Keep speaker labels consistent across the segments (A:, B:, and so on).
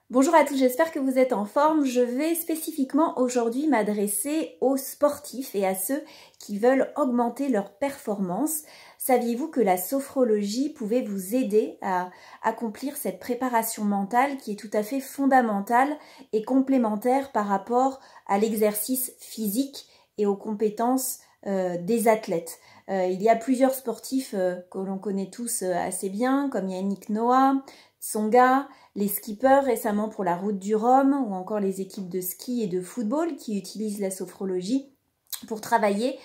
A: Bonjour à tous, j'espère que vous êtes en forme. Je vais spécifiquement aujourd'hui m'adresser aux sportifs et à ceux qui veulent augmenter leur performance. Saviez-vous que la sophrologie pouvait vous aider à accomplir cette préparation mentale qui est tout à fait fondamentale et complémentaire par rapport à l'exercice physique et aux compétences des athlètes. Il y a plusieurs sportifs que l'on connaît tous assez bien, comme Yannick Noah, Tsonga, les skippers récemment pour la Route du Rhum ou encore les équipes de ski et de football qui utilisent la sophrologie pour travailler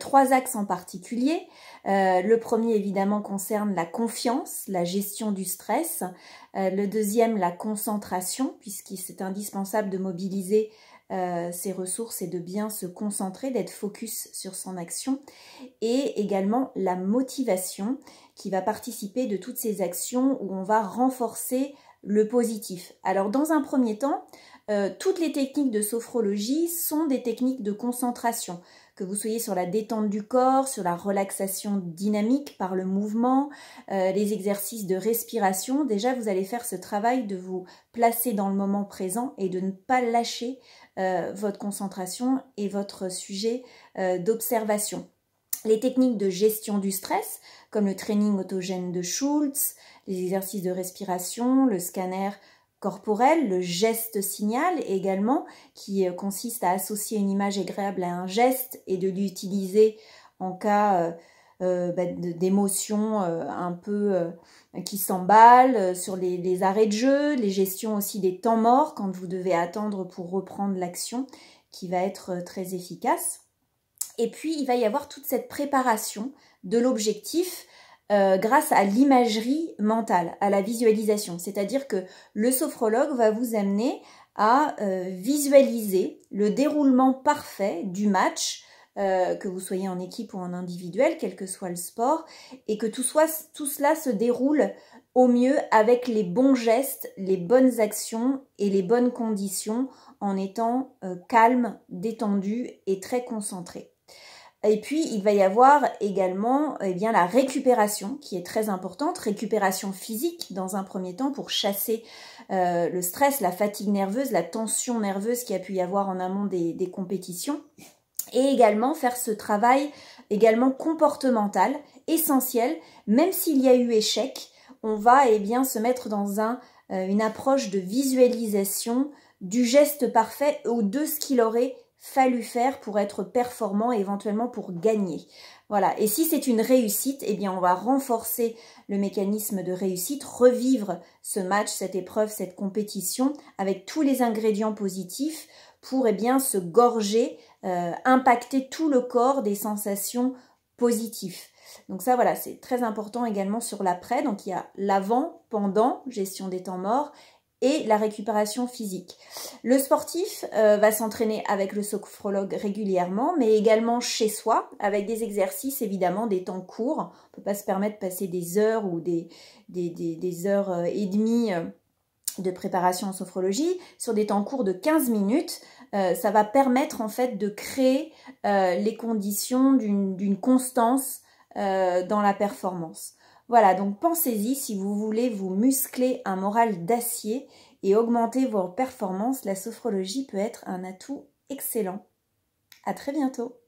A: trois axes en particulier. Le premier évidemment concerne la confiance, la gestion du stress. Le deuxième, la concentration, puisqu'il c'est indispensable de mobiliser ses ressources et de bien se concentrer, d'être focus sur son action. Et également la motivation qui va participer de toutes ces actions où on va renforcer le positif. Alors dans un premier temps, toutes les techniques de sophrologie sont des techniques de concentration, que vous soyez sur la détente du corps, sur la relaxation dynamique par le mouvement, les exercices de respiration. Déjà, vous allez faire ce travail de vous placer dans le moment présent et de ne pas lâcher votre concentration et votre sujet d'observation. Les techniques de gestion du stress, comme le training autogène de Schultz, les exercices de respiration, le scanner corporel, le geste signal également, qui consiste à associer une image agréable à un geste et de l'utiliser en cas d'émotions un peu qui s'emballent, sur les arrêts de jeu, les gestions aussi des temps morts quand vous devez attendre pour reprendre l'action, qui va être très efficace. Et puis, il va y avoir toute cette préparation de l'objectif grâce à l'imagerie mentale, à la visualisation. C'est-à-dire que le sophrologue va vous amener à visualiser le déroulement parfait du match, que vous soyez en équipe ou en individuel, quel que soit le sport, et que tout cela se déroule au mieux avec les bons gestes, les bonnes actions et les bonnes conditions en étant calme, détendu et très concentré. Et puis, il va y avoir également la récupération qui est très importante, récupération physique dans un premier temps pour chasser le stress, la fatigue nerveuse, la tension nerveuse qu'il y a pu y avoir en amont des compétitions. Et également faire ce travail également comportemental, essentiel, même s'il y a eu échec, on va se mettre dans une approche de visualisation du geste parfait ou de ce qu'il aurait fallu faire pour être performant et éventuellement pour gagner. Voilà. Et si c'est une réussite, on va renforcer le mécanisme de réussite, revivre ce match, cette épreuve, cette compétition avec tous les ingrédients positifs pour se gorger, impacter tout le corps des sensations positives. Donc ça, voilà, c'est très important également sur l'après. Donc il y a l'avant, pendant, gestion des temps morts, et la récupération physique. Le sportif va s'entraîner avec le sophrologue régulièrement, mais également chez soi, avec des exercices, évidemment, des temps courts. On ne peut pas se permettre de passer des heures ou des heures et demie de préparation en sophrologie. Sur des temps courts de 15 minutes, ça va permettre en fait de créer les conditions d'une constance dans la performance. Voilà, donc pensez-y, si vous voulez vous muscler un moral d'acier et augmenter vos performances, la sophrologie peut être un atout excellent. À très bientôt.